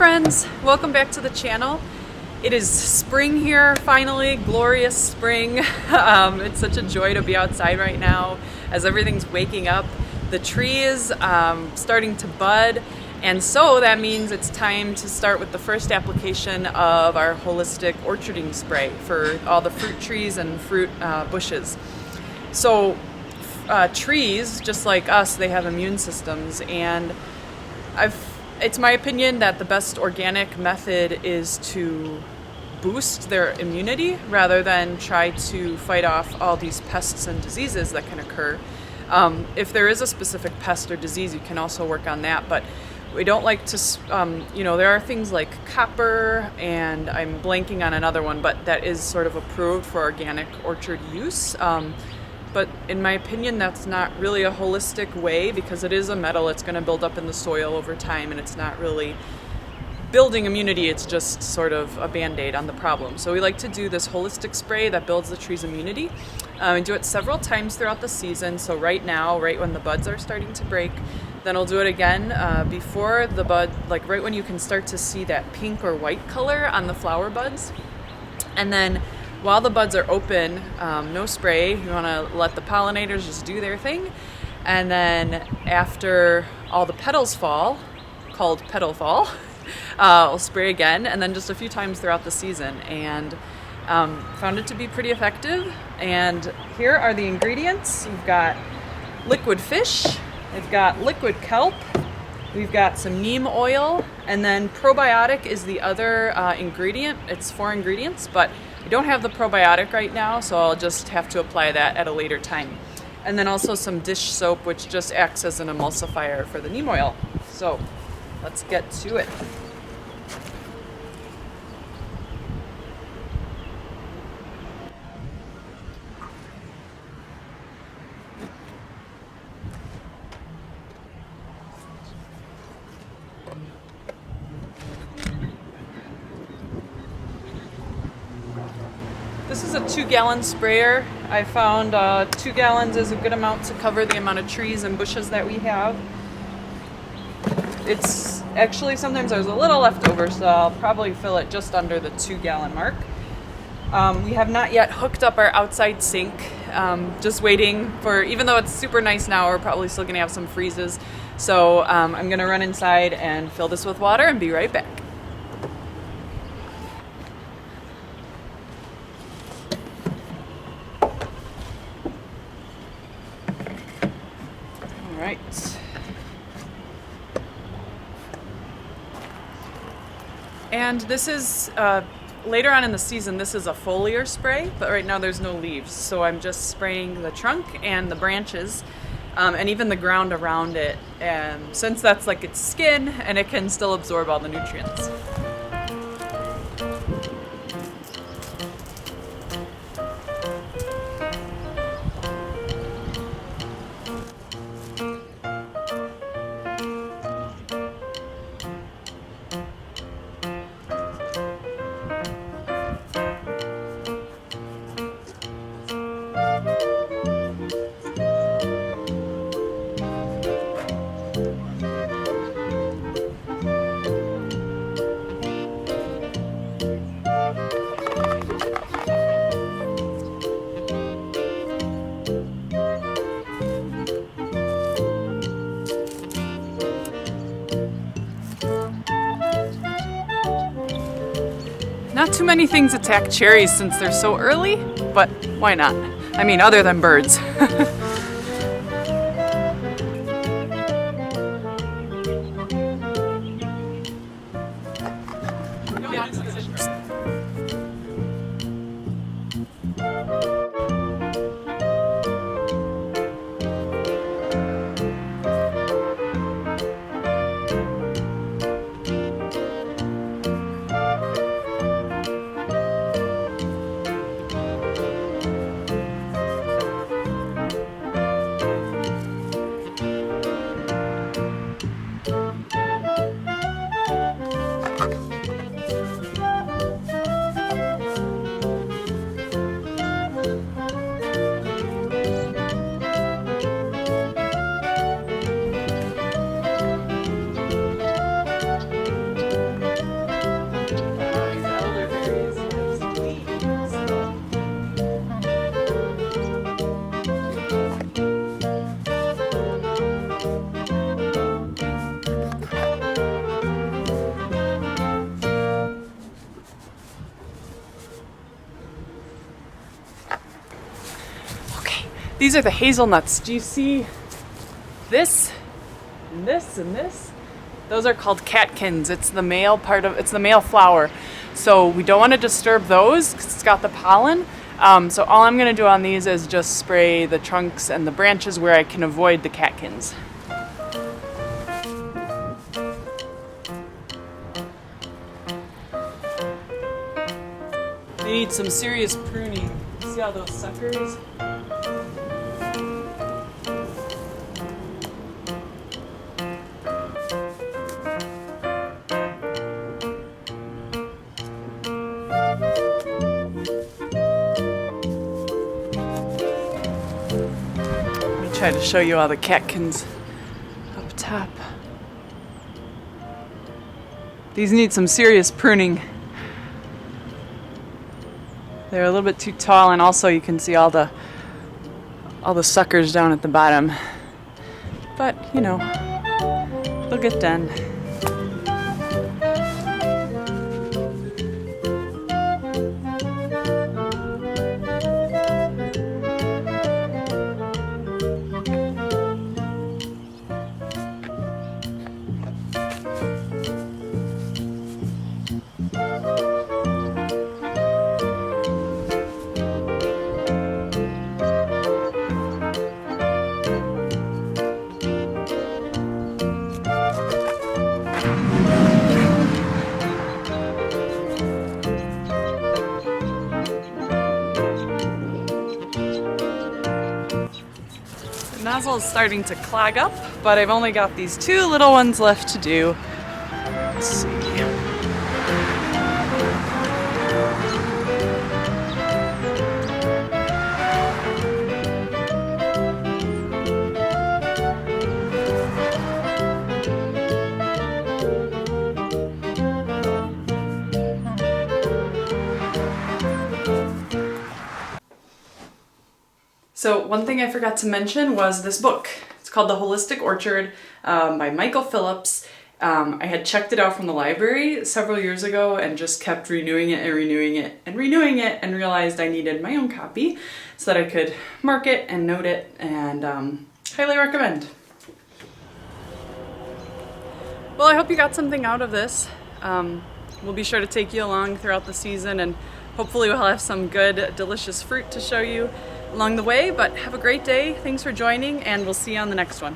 friends, welcome back to the channel. It is spring here, finally, glorious spring. It's such a joy to be outside right now as everything's waking up. The tree is starting to bud, and so that means it's time to start with the first application of our holistic orcharding spray for all the fruit trees and fruit bushes. So trees, just like us, they have immune systems, and it's my opinion that the best organic method is to boost their immunity rather than try to fight off all these pests and diseases that can occur. If there is a specific pest or disease, you can also work on that, but we don't like to, there are things like copper, and I'm blanking on another one, but that is sort of approved for organic orchard use. But in my opinion, that's not really a holistic way because it is a metal. It's going to build up in the soil over time, and it's not really building immunity. It's just sort of a Band-Aid on the problem. So we like to do this holistic spray that builds the tree's immunity. We do it several times throughout the season. So right now, right when the buds are starting to break, then I'll do it again before the bud, like right when you can start to see that pink or white color on the flower buds. And then while the buds are open, no spray. You want to let the pollinators just do their thing. And then after all the petals fall, called petal fall, I'll spray again, and then just a few times throughout the season. And found it to be pretty effective. And here are the ingredients. We've got liquid fish, we've got liquid kelp, we've got some neem oil, and then probiotic is the other ingredient. It's 4 ingredients, but I don't have the probiotic right now, so I'll just have to apply that at a later time. And then also some dish soap, which just acts as an emulsifier for the neem oil. So let's get to it. This is a 2-gallon sprayer. I found 2 gallons is a good amount to cover the amount of trees and bushes that we have. It's actually, sometimes there's a little left over, so I'll probably fill it just under the 2-gallon mark. We have not yet hooked up our outside sink. Just waiting for, even though it's super nice now, we're probably still gonna have some freezes. So I'm gonna run inside and fill this with water and be right back. Right. And this is, later on in the season, this is a foliar spray, but right now there's no leaves. So I'm just spraying the trunk and the branches, and even the ground around it. And since that's like its skin, and it can still absorb all the nutrients. Not too many things attack cherries since they're so early, but why not? I mean, other than birds. These are the hazelnuts. Do you see this and this and this? Those are called catkins. It's the male flower. So we don't want to disturb those because it's got the pollen. So all I'm going to do on these is just spray the trunks and the branches where I can avoid the catkins. They need some serious pruning. See all those suckers? Try to show you all the catkins up top. These need some serious pruning. They're a little bit too tall, and also you can see all the suckers down at the bottom. But, you know, they'll get done. The nozzle is starting to clog up, but I've only got these two little ones left to do. Let's see. So one thing I forgot to mention was this book. It's called The Holistic Orchard by Michael Phillips. I had checked it out from the library several years ago and just kept renewing it and renewing it and renewing it, and realized I needed my own copy so that I could mark it and note it, and highly recommend. Well, I hope you got something out of this. We'll be sure to take you along throughout the season, and hopefully we'll have some good, delicious fruit to show you along the way. But have a great day. Thanks for joining, and we'll see you on the next one.